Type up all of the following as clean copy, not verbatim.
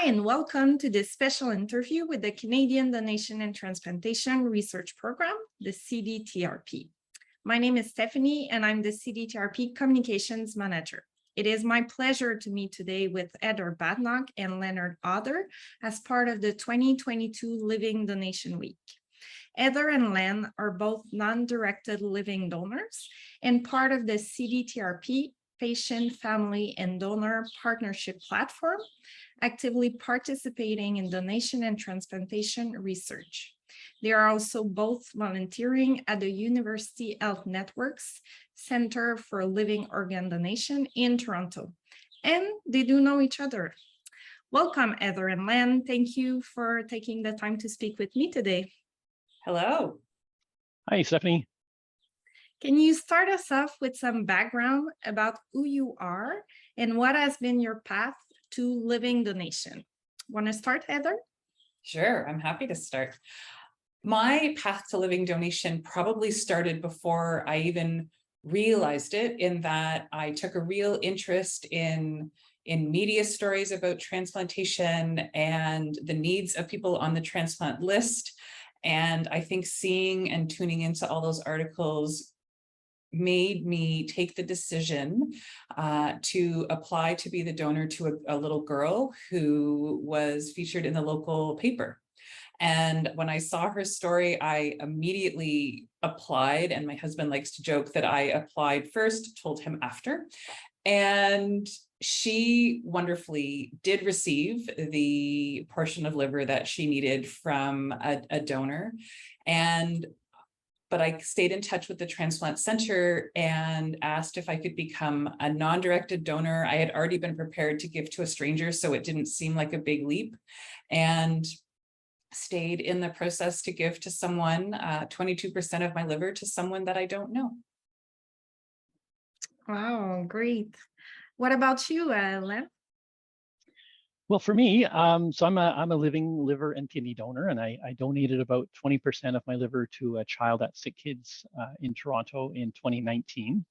Hi, and welcome to this special interview with the Canadian Donation and Transplantation Research Program, the CDTRP. My name is Stephanie, and I'm the CDTRP Communications Manager. It is my pleasure to meet today with Hodder Badenoch and Leonard Hodder as part of the 2022 Living Donation Week. Hodder and Len are both non-directed living donors and part of the CDTRP Patient, Family, and Donor Partnership Platform, actively participating in donation and transplantation research. They are also both volunteering at the University Health Network's Center for Living Organ Donation in Toronto, and they do know each other. Welcome, Hodder and Len. Thank you for taking the time to speak with me today. Hello. Hi, Stephanie. Can you start us off with some background about who you are and what has been your path to living donation? Want to start, Hodder? Sure, I'm happy to start. My path to living donation probably started before I even realized it, in that I took a real interest in media stories about transplantation and the needs of people on the transplant list. And I think seeing and tuning into all those articles made me take the decision to apply to be the donor to a little girl who was featured in the local paper. And when I saw her story, I immediately applied, and my husband likes to joke that I applied first, told him after. And she wonderfully did receive the portion of liver that she needed from a donor. But I stayed in touch with the transplant center and asked if I could become a non-directed donor. I had already been prepared to give to a stranger, so it didn't seem like a big leap, and stayed in the process to give to someone, 22% of my liver to someone that I don't know. Wow, great. What about you, Len? Well, for me, so I'm a living liver and kidney donor, and I donated about 20% of my liver to a child at Sick Kids in Toronto in 2019,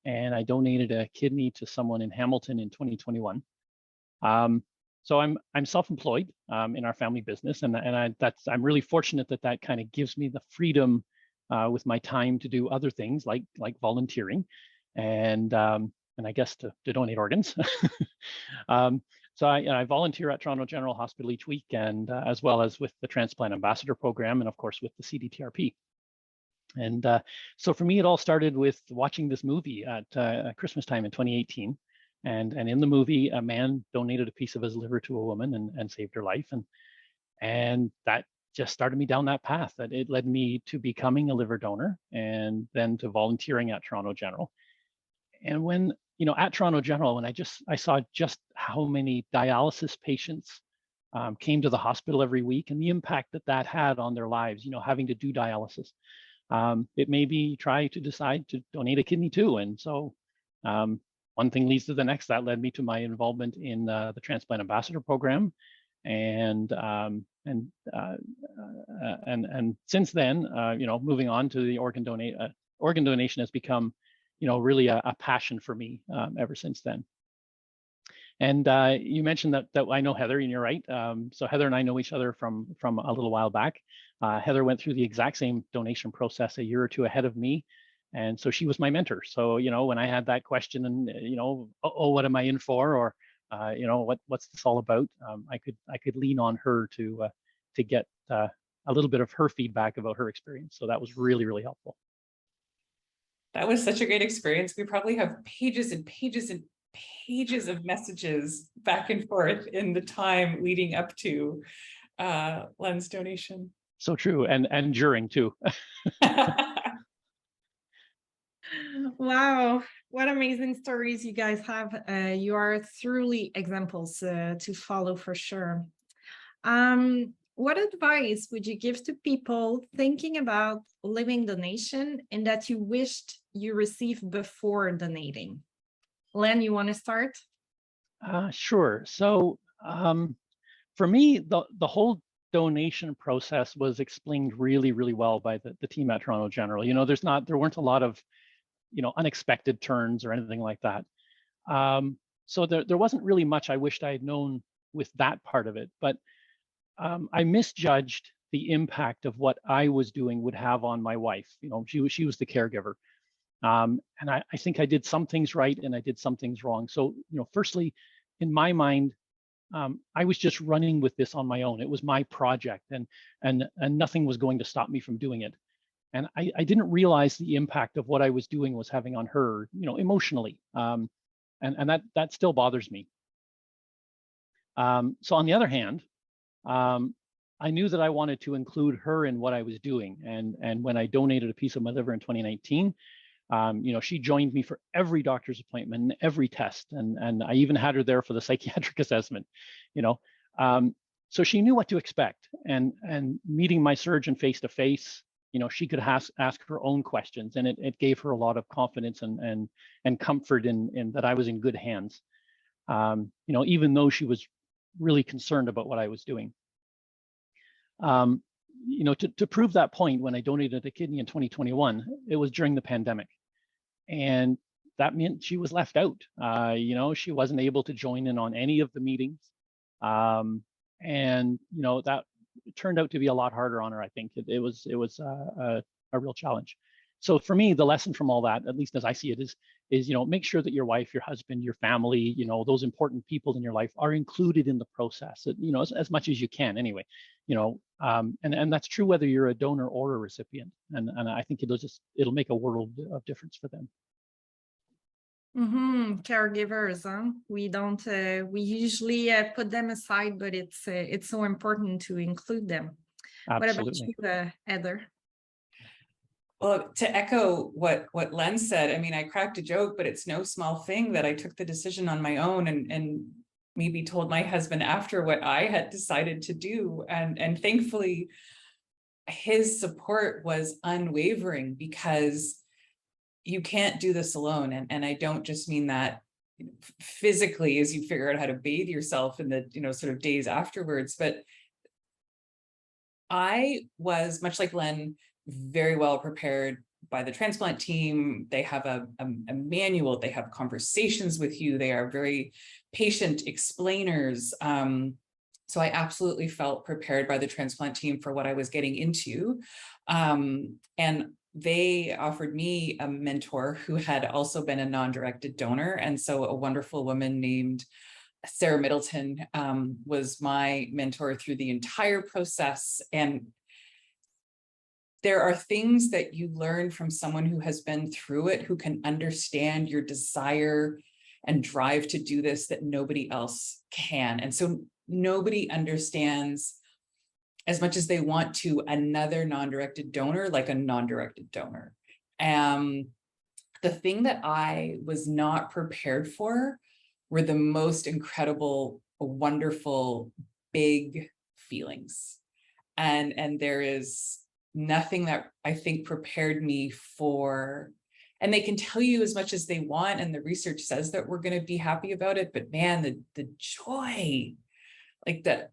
and I donated a kidney to someone in Hamilton in 2021. So I'm self-employed in our family business, and I'm really fortunate that kind of gives me the freedom with my time to do other things like volunteering, and I guess to donate organs. So I volunteer at Toronto General Hospital each week, and as well as with the Transplant Ambassador Program, and of course with the CDTRP. And so for me, it all started with watching this movie at Christmas time in 2018. And in the movie, a man donated a piece of his liver to a woman and saved her life. And that just started me down that path. That it led me to becoming a liver donor, and then to volunteering at Toronto General. And when at Toronto General, when I saw just how many dialysis patients came to the hospital every week, and the impact that had on their lives, having to do dialysis, it made me try to decide to donate a kidney too. And so one thing leads to the next. That led me to my involvement in the Transplant Ambassador Program, and since then, moving on to the organ donation has become really a passion for me ever since then. And you mentioned that I know Hodder, and you're right. So Hodder and I know each other from a little while back. Hodder went through the exact same donation process a year or two ahead of me, and so she was my mentor. So when I had that question, and what am I in for, or what's this all about, I could lean on her to get a little bit of her feedback about her experience. So that was really, really helpful. That was such a great experience. We probably have pages and pages and pages of messages back and forth in the time leading up to Len's donation. So true, and during too. Wow, what amazing stories you guys have. You are truly examples to follow for sure. What advice would you give to people thinking about living donation and that you wished you received before donating? Len, you want to start? Sure. So for me, the whole donation process was explained really, really well by the team at Toronto General. There weren't a lot of unexpected turns or anything like that. So there wasn't really much I wished I had known with that part of it, but I misjudged the impact of what I was doing would have on my wife. You know, she was the caregiver. And I think I did some things right and I did some things wrong. So, you know, firstly, in my mind, I was just running with this on my own. It was my project, and nothing was going to stop me from doing it. And I didn't realize the impact of what I was doing was having on her, you know, emotionally. And that still bothers me. So on the other hand, I knew that I wanted to include her in what I was doing. And when I donated a piece of my liver in 2019, you know, she joined me for every doctor's appointment and every test. And I even had her there for the psychiatric assessment, you know. So she knew what to expect. And meeting my surgeon face to face, you know, she could ask her own questions, and it gave her a lot of confidence and comfort in that I was in good hands. You know, even though she was really concerned about what I was doing. You know, to prove that point, when I donated a kidney in 2021, it was during the pandemic. And that meant she was left out. You know, she wasn't able to join in on any of the meetings. And, you know, that turned out to be a lot harder on her, I think. It was a real challenge. So for me, the lesson from all that, at least as I see it, is, you know, make sure that your wife, your husband, your family, you know, those important people in your life are included in the process, you know, as much as you can anyway, you know, and that's true whether you're a donor or a recipient. And I think it'll make a world of difference for them. Caregivers, huh? We don't, we usually put them aside, but it's so important to include them. Absolutely. What about you, Heather? Well, to echo what Len said, I mean, I cracked a joke, but it's no small thing that I took the decision on my own and maybe told my husband after what I had decided to do. And thankfully, his support was unwavering, because you can't do this alone. And I don't just mean that physically as you figure out how to bathe yourself in the, you know, sort of days afterwards, but I was, much like Len, very well prepared by the transplant team. They have a manual, they have conversations with you, they are very patient explainers. So I absolutely felt prepared by the transplant team for what I was getting into. And they offered me a mentor who had also been a non-directed donor. And so a wonderful woman named Sarah Middleton was my mentor through the entire process. And there are things that you learn from someone who has been through it, who can understand your desire and drive to do this that nobody else can. And so nobody understands as much as they want to another non-directed donor like a non-directed donor. The thing that I was not prepared for were the most incredible, wonderful, big feelings. And there is nothing that I think prepared me for, and they can tell you as much as they want, and the research says that we're going to be happy about it, but man, the joy, like that,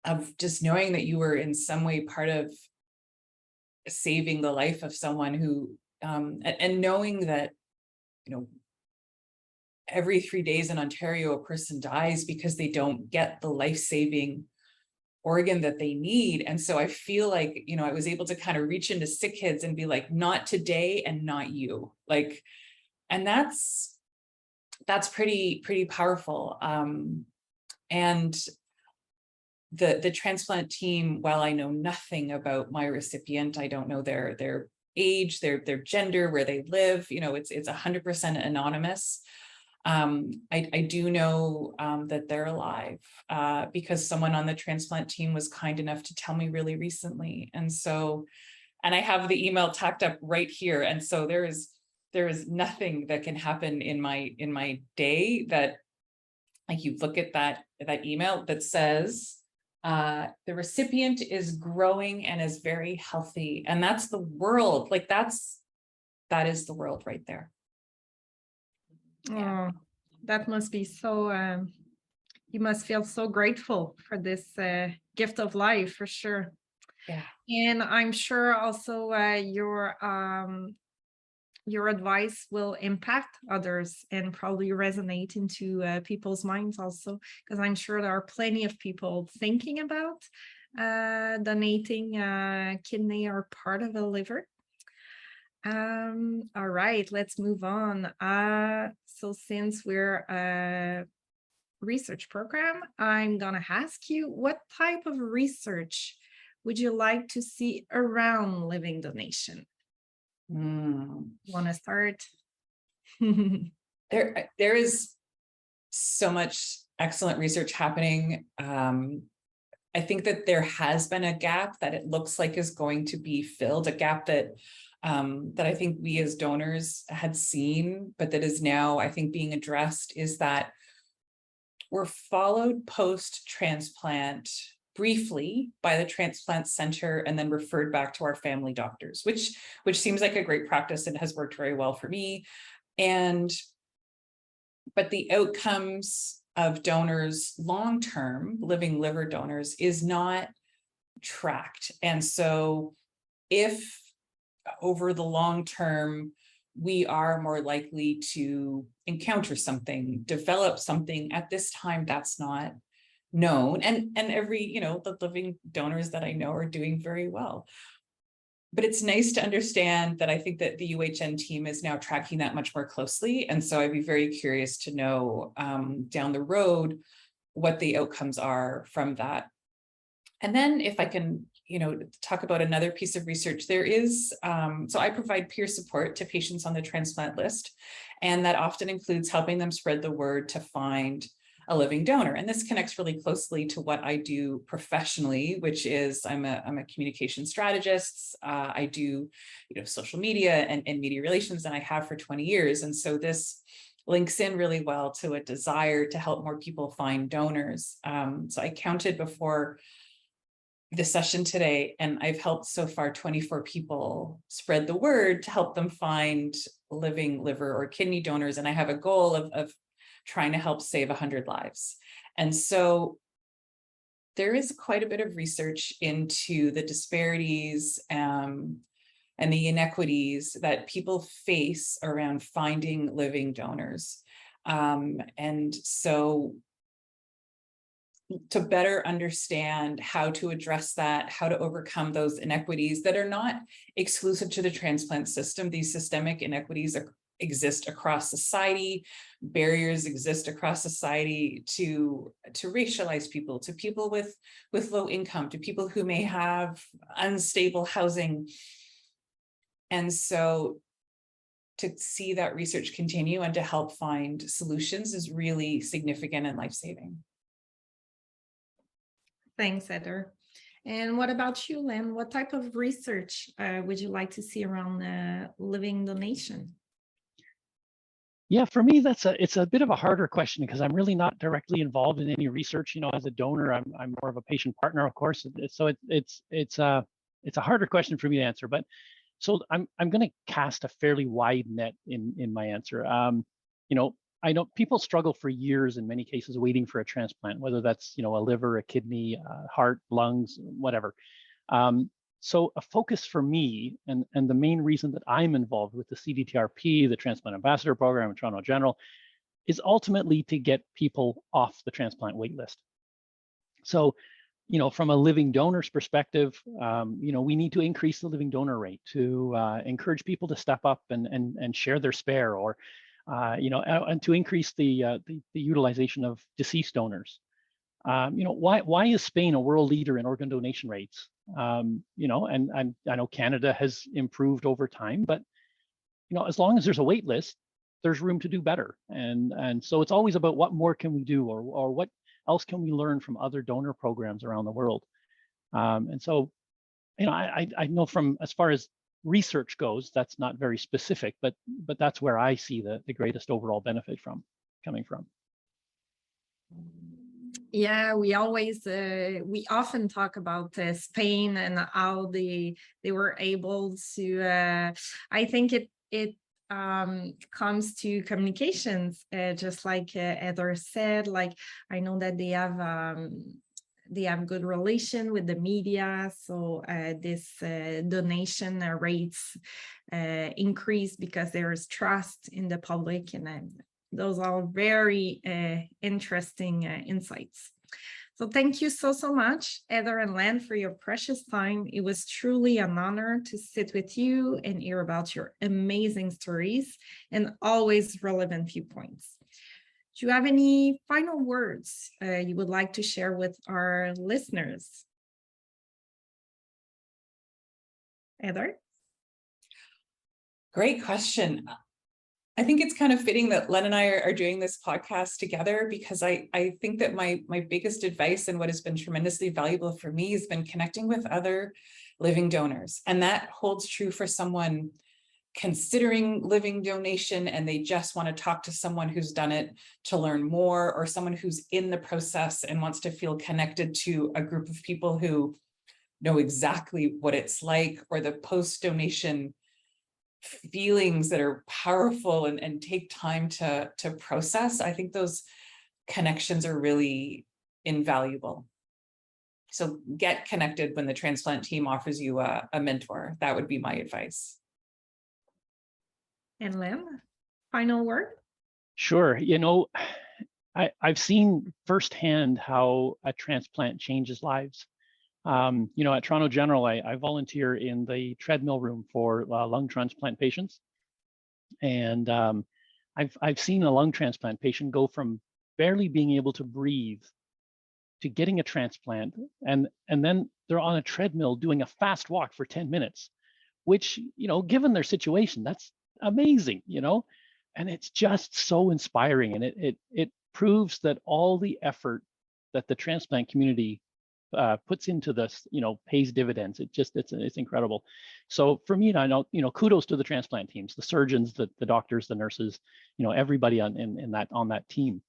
of just knowing that you were in some way part of saving the life of someone who, and knowing that, you know, every 3 days in Ontario, a person dies because they don't get the life-saving organ that they need. And so I feel like, you know, I was able to kind of reach into sick kids and be like, not today and not you, like, and that's pretty powerful. And the transplant team, while I know nothing about my recipient, I don't know their age, their gender, where they live, you know, it's 100% anonymous. I do know that they're alive because someone on the transplant team was kind enough to tell me really recently. And so, and I have the email tacked up right here. And so there is nothing that can happen in my day that, like, you look at that email that says, the recipient is growing and is very healthy. And that's the world. Like that is the world right there. Yeah. Oh, that must be so, you must feel so grateful for this gift of life, for sure. Yeah. And I'm sure also your your advice will impact others and probably resonate into people's minds also, because I'm sure there are plenty of people thinking about donating kidney or part of a liver. All right, let's move on. So since we're a research program, I'm gonna ask you, what type of research would you like to see around living donation? Want to start? There is so much excellent research happening. I think that there has been a gap that it looks like is going to be filled, a gap that that I think we as donors had seen, but that is now, I think, being addressed, is that we're followed post-transplant briefly by the transplant center and then referred back to our family doctors, which seems like a great practice and has worked very well for me. But the outcomes of donors long-term, living liver donors, is not tracked. And so if over the long term, we are more likely to encounter something, develop something, at this time that's not known. And every, the living donors that I know are doing very well. But it's nice to understand that I think that the UHN team is now tracking that much more closely. And so I'd be very curious to know down the road what the outcomes are from that. And then if I can, talk about another piece of research, there is, so I provide peer support to patients on the transplant list, and that often includes helping them spread the word to find a living donor. And this connects really closely to what I do professionally, which is I'm a communication strategist. I do, social media and media relations, and I have for 20 years. And so this links in really well to a desire to help more people find donors. So I counted before the session today, and I've helped so far 24 people spread the word to help them find living liver or kidney donors. And I have a goal of trying to help save 100 lives. And so there is quite a bit of research into the disparities and the inequities that people face around finding living donors. And so to better understand how to address that, how to overcome those inequities that are not exclusive to the transplant system. These systemic inequities exist across society. Barriers exist across society to racialized people, to people with low income, to people who may have unstable housing. And so to see that research continue and to help find solutions is really significant and life-saving. Thanks, Heather. And what about you, Len? What type of research would you like to see around living donation? Yeah, for me, it's a bit of a harder question because I'm really not directly involved in any research. As a donor, I'm more of a patient partner, of course. So it's a harder question for me to answer. But so I'm going to cast a fairly wide net in my answer. I know people struggle for years in many cases waiting for a transplant, whether that's a liver, a kidney, heart, lungs, whatever. So a focus for me, and the main reason that I'm involved with the CDTRP, the Transplant Ambassador Program, and Toronto General, is ultimately to get people off the transplant wait list. So, from a living donor's perspective, we need to increase the living donor rate to encourage people to step up and share their spare, or and to increase the utilization of deceased donors. Why is Spain a world leader in organ donation rates? And I know Canada has improved over time, but as long as there's a wait list, there's room to do better. And so it's always about what more can we do, or what else can we learn from other donor programs around the world. And so, I know from as far as research goes, that's not very specific, but that's where I see the greatest overall benefit coming from. Yeah, we often talk about Spain and how they were able to. I think it comes to communications, just like Heather said. Like, I know that they have they have good relation with the media. So this donation rates increase because there is trust in the public, and those are very interesting insights. So thank you so much, Heather and Len, for your precious time. It was truly an honor to sit with you and hear about your amazing stories and always relevant viewpoints. Do you have any final words you would like to share with our listeners? Heather? Great question. I think it's kind of fitting that Len and I are doing this podcast together, because I think that my biggest advice and what has been tremendously valuable for me has been connecting with other living donors. And that holds true for someone considering living donation and they just want to talk to someone who's done it to learn more, or someone who's in the process and wants to feel connected to a group of people who know exactly what it's like, or the post-donation feelings that are powerful and take time to process. I think those connections are really invaluable. So get connected when the transplant team offers you a mentor. That would be my advice. And Len, final word? Sure. I've seen firsthand how a transplant changes lives. At Toronto General, I volunteer in the treadmill room for lung transplant patients. And I've seen a lung transplant patient go from barely being able to breathe to getting a transplant. And then they're on a treadmill doing a fast walk for 10 minutes, which, given their situation, that's amazing, and it's just so inspiring. And it proves that all the effort that the transplant community puts into this, pays dividends. It's incredible. So for me, I know, kudos to the transplant teams, the surgeons, the doctors, the nurses, everybody on that team.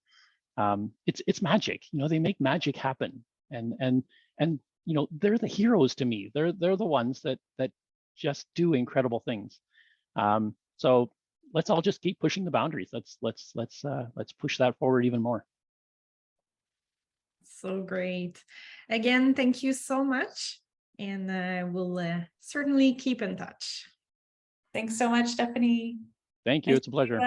It's magic. They make magic happen, and they're the heroes to me. They're the ones that just do incredible things. So let's all just keep pushing the boundaries. Let's push that forward even more. So great. Again, thank you so much. And we'll certainly keep in touch. Thanks so much, Stephanie. Thank you. It's a pleasure.